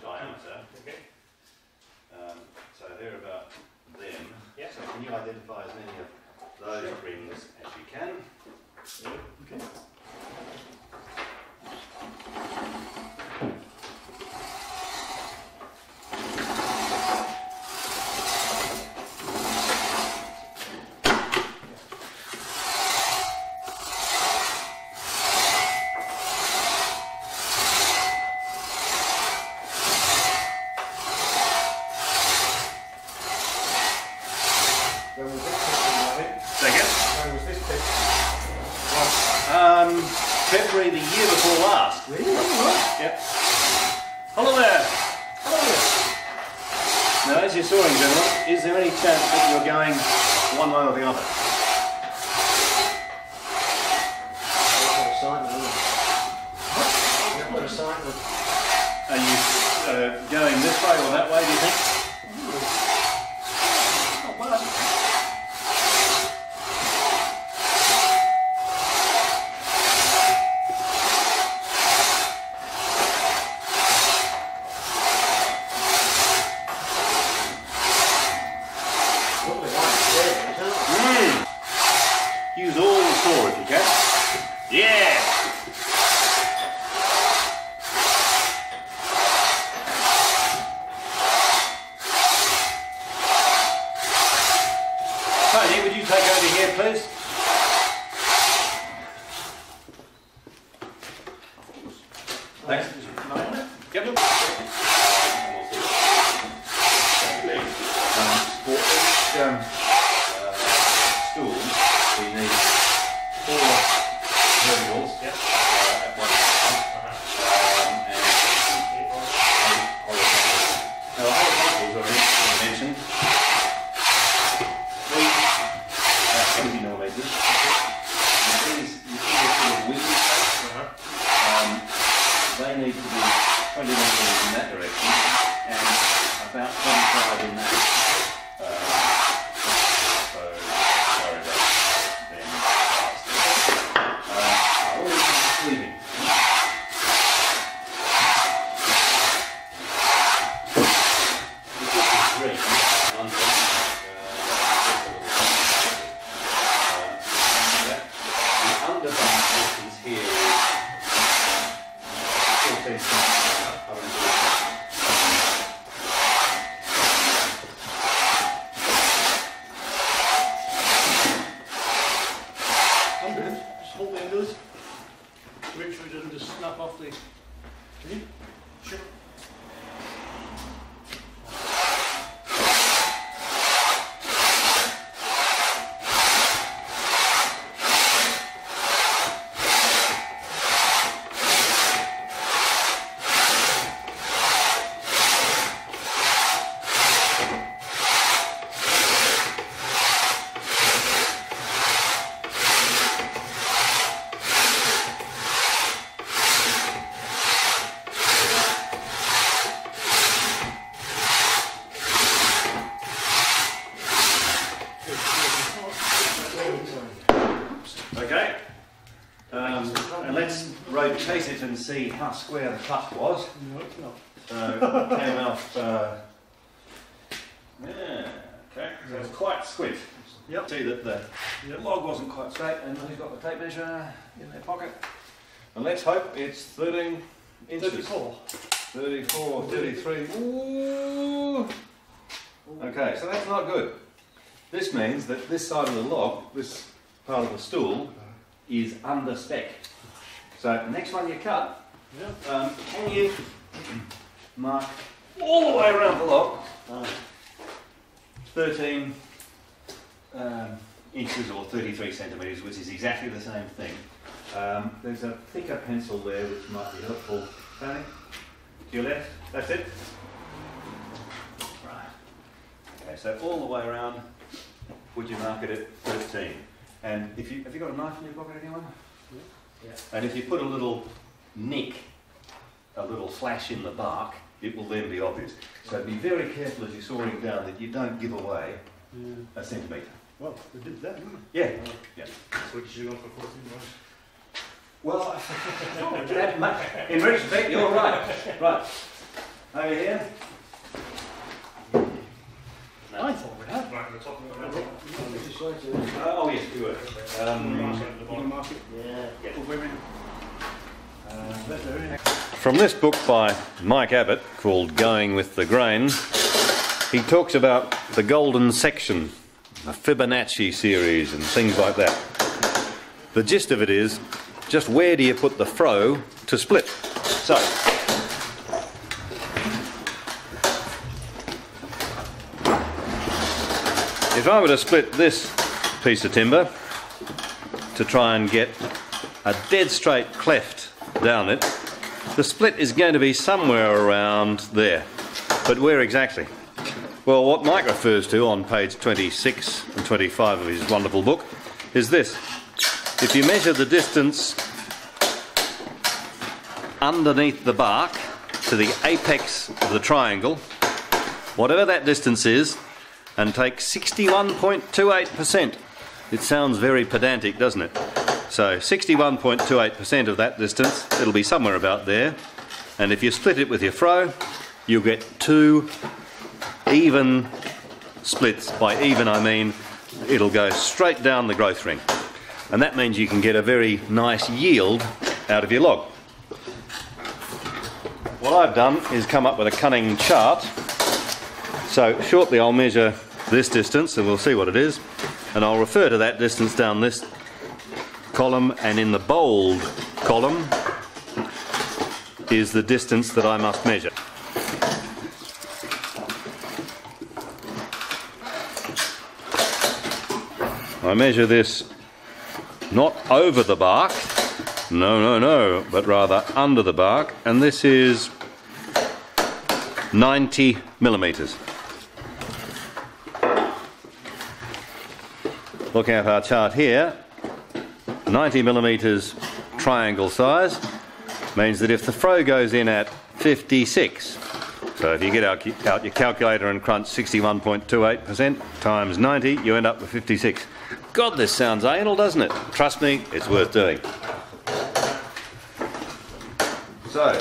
diameter. Okay. So they're about them. Yeah. So can you identify as many of those rings as you can? Okay. February the year before last. Really? Yep. Hello there. Hello there. Now, as you're sawing, gentlemen, is there any chance that you're going one way or the other? Are you going this way or that way, do you think? Not bad. Use all the saw if you can. Yeah! Tony, would you take over here, please? Thanks. Yep. Stool, we need 4 verticals at one time, and 8 horizontals. Now the horizontals are mentioned. These 20 millimetres. These sort of wheels, they need to be 20 millimetres in that direction and about 25 in that. Okay, and let's rotate it and see how square the cut was. No, it's not. So it came off, yeah, okay, so it's quite squint. Yep. See that the log wasn't quite straight, and he's got the tape measure in their pocket. And let's hope it's 13 inches. 34. 34, 33, ooh! Okay, so that's not good. This means that this side of the log, this part of the stool, is under spec. So next one you cut, can you mark all the way around the log 13 inches or 33 centimetres, which is exactly the same thing. There's a thicker pencil there which might be helpful. Tony, to your left, that's it. Right. Okay, so all the way around, would you mark it at 13? And if you have you got a knife in your pocket, anyone? Yeah. And if you put a little nick, a little flash in the bark, it will then be obvious. So be very careful as you're sawing down that you don't give away a centimetre. Well, we did that, didn't we? Yeah. Yeah. So we should have gone for 14, right? Well, in retrospect, you're right. Right. Over here. I thought we had. Right, we're talking about that. Oh yes, we were. From this book by Mike Abbott called Going with the Grain, he talks about the golden section, the Fibonacci series and things like that. The gist of it is, just where do you put the fro to split? So, if I were to split this piece of timber to try and get a dead straight cleft down it, the split is going to be somewhere around there. But where exactly? Well, what Mike refers to on page 26 and 25 of his wonderful book is this. If you measure the distance underneath the bark to the apex of the triangle, whatever that distance is, and take 61.28%. It sounds very pedantic, doesn't it? So 61.28% of that distance, it'll be somewhere about there. And if you split it with your fro, you'll get 2 even splits. By even I mean it'll go straight down the growth ring. And that means you can get a very nice yield out of your log. What I've done is come up with a cunning chart. So shortly I'll measure this distance and we'll see what it is, and I'll refer to that distance down this column, and in the bold column is the distance that I must measure. I measure this not over the bark, no, but rather under the bark, and this is 90 millimetres. Looking at our chart here, 90 millimetres triangle size means that if the fro goes in at 56, so if you get out your calculator and crunch 61.28% times 90, you end up with 56. God, this sounds anal, doesn't it? Trust me, it's worth doing. So,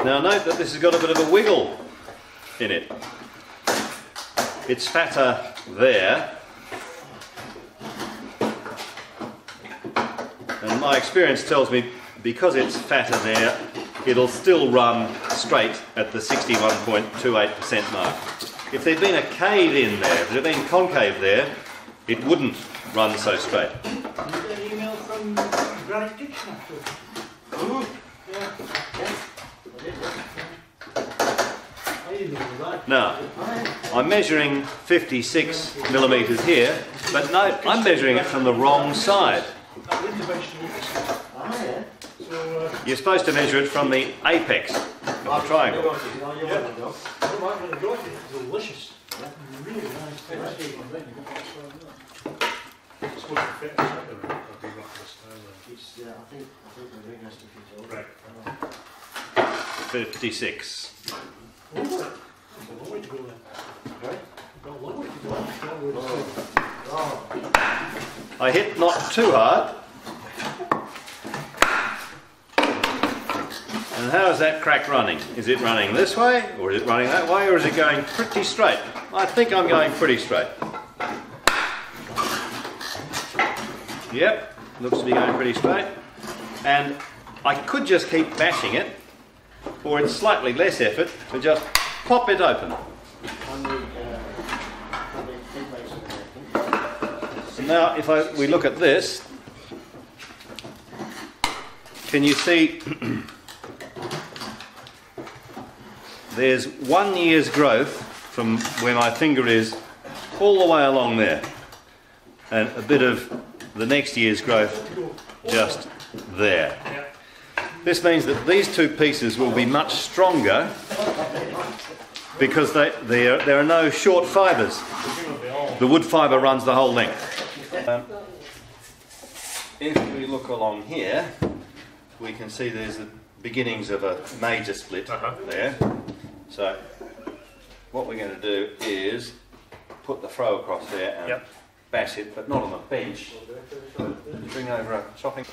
now note that this has got a bit of a wiggle in it. It's fatter there, and my experience tells me because it's fatter there, it'll still run straight at the 61.28% mark. If there'd been a cave in there, if it had been concave there, it wouldn't run so straight. Did you get an email from Granite Kitchen after? Yeah. Now, I'm measuring 56 millimetres here, but no, I'm measuring it from the wrong side. You're supposed to measure it from the apex of the triangle. Delicious. Really nice. It's supposed to fit inside the room, or do you want this I think the ring has to fit over. Right. 56. There's a long way to go then. Right? Got a long way to go. I hit not too hard. And how is that crack running? Is it running this way, or is it running that way, or is it going pretty straight? I think I'm going pretty straight. Yep, looks to be going pretty straight. And I could just keep bashing it, or it's slightly less effort to just pop it open. So now if we look at this, can you see there's 1 year's growth from where my finger is all the way along there, and a bit of the next year's growth just there. This means that these two pieces will be much stronger because there are no short fibres. The wood fibre runs the whole length. If we look along here, we can see there's the beginnings of a major split there. So what we're going to do is put the throw across there and bash it, but not on the bench. Bring over a chopping.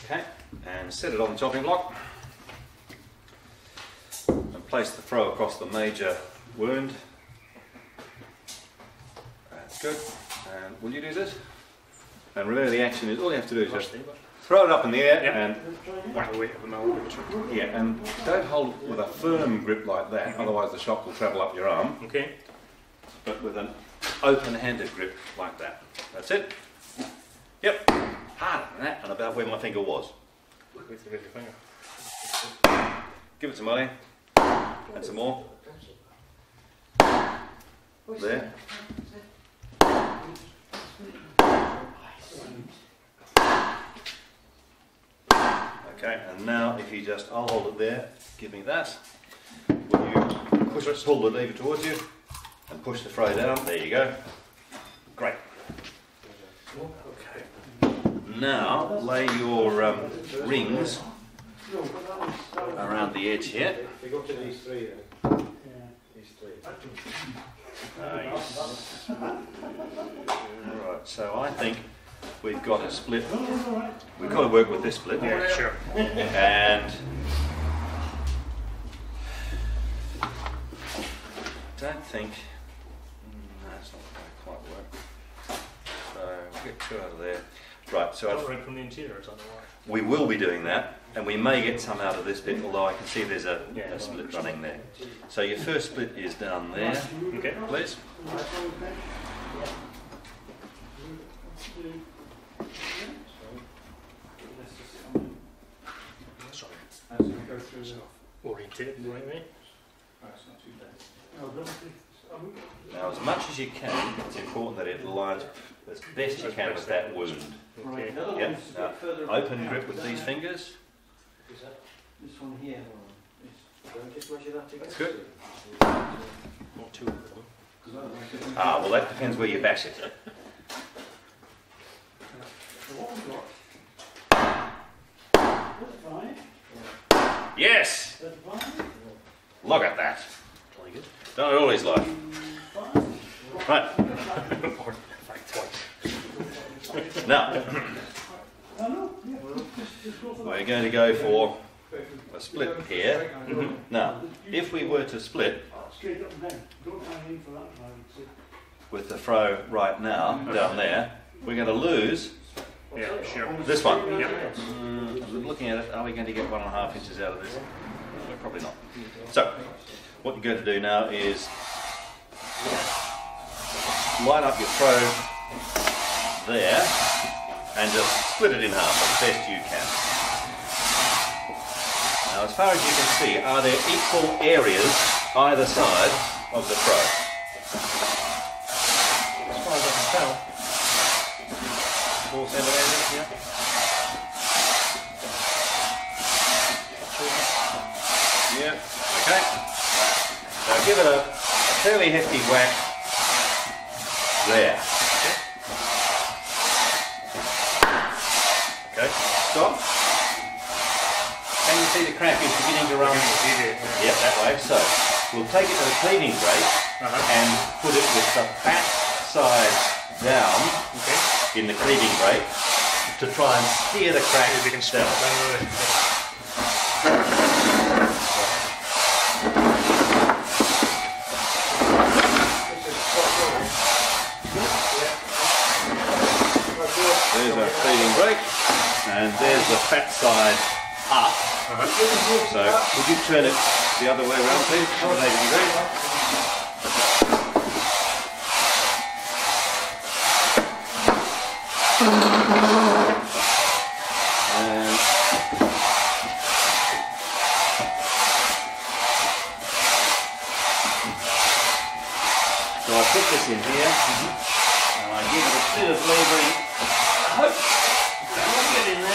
Okay, and set it on the chopping block. And place the throw across the major wound. That's good. And will you do this? And remember, the action is all you have to do is just throw it up in the air and whack away at the mill. Yeah, and don't hold it with a firm grip like that, otherwise the shock will travel up your arm. Okay. But with an open-handed grip like that. That's it. Yep. Harder than that, and about where my finger was. Give it some money. And some more. There. Okay, and now if you just, I'll hold it there, give me that. Will you push it, pull the lever towards you and push the fray down? There you go. Great. Okay. Now lay your rings around the edge here. We go to these three then. Yeah. These three. Nice. Right, so I think we've got a split. We've got to work with this split. Yeah, sure. And don't think that's not going to quite work. So we'll get two out of there. Right, so from the interior, is that right? we will be doing that, and we may get some out of this bit, although I can see there's a split running there. So your first split is down there. Okay, please. Orientate the right way. Now, as much as you can, it's important that it lines as best you can with that wound. Okay. Yep. Now, open grip with these fingers. Is that this one here? Just measure that together. That's good. Not too of them. Ah, well, that depends where you bash it. Yes! Look at that. Don't I always like? Right. Now, we're going to go for a split here. Now, if we were to split with the throw right now, down there, we're going to lose this one. I'm looking at it, are we going to get 1.5 inches out of this? Probably not. So, what you're going to do now is line up your throw there and just split it in half as best you can. Now, as far as you can see, are there equal areas either side of the throw? As far as I can tell. 4 centimetres, yeah. Yeah, okay. Now give it a fairly hefty whack there. Okay, stop. Can you see the crack is beginning to run? Yep, that way. So we'll take it to the cleaning grate and put it with the fat side down in the cleaning grate to try and steer the crack down. There's our cleaning brake, and there's the fat side up. So, would you turn it the other way around, please? 180 degrees. And so I put this in here, and I give it a bit of levering. I hope it won't get in there.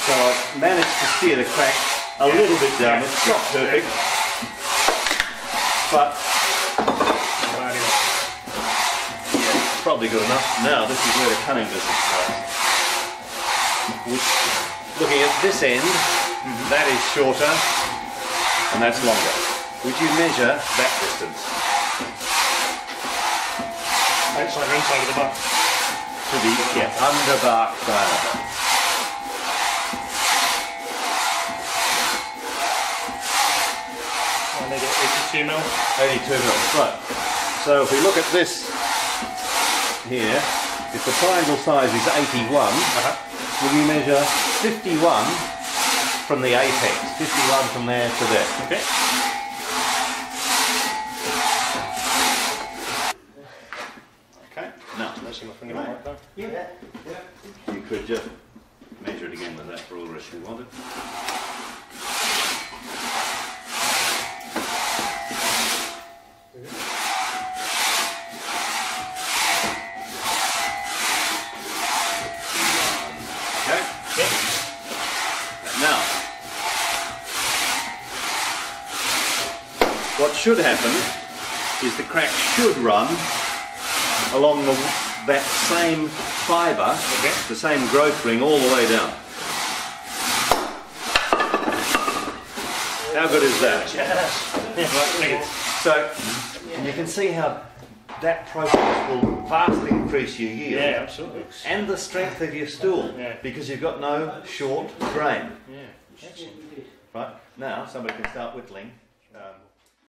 So I've managed to steer the crack a little bit down. It's not perfect, but it's probably good enough. Now this is where the cunning business starts. Looking at this end, that is shorter and that's longer. Would you measure that distance? Outside or inside of the bar? To the underbark diameter. And they get 82 mil. 82 mils, right. So if we look at this here, if the triangle size is 81, will you measure 51 from the apex? 51 from there to there. Okay. Okay. Now, Let's see my finger like that. you could just measure it again with that ruler if you wanted. Now, what should happen is the crack should run along that same fibre, the same growth ring all the way down. How good is that? So, you can see how that process will vastly increase your yield. Yeah, absolutely. And the strength of your stool, because you've got no short grain. Yeah, excellent. Right, now somebody can start whittling.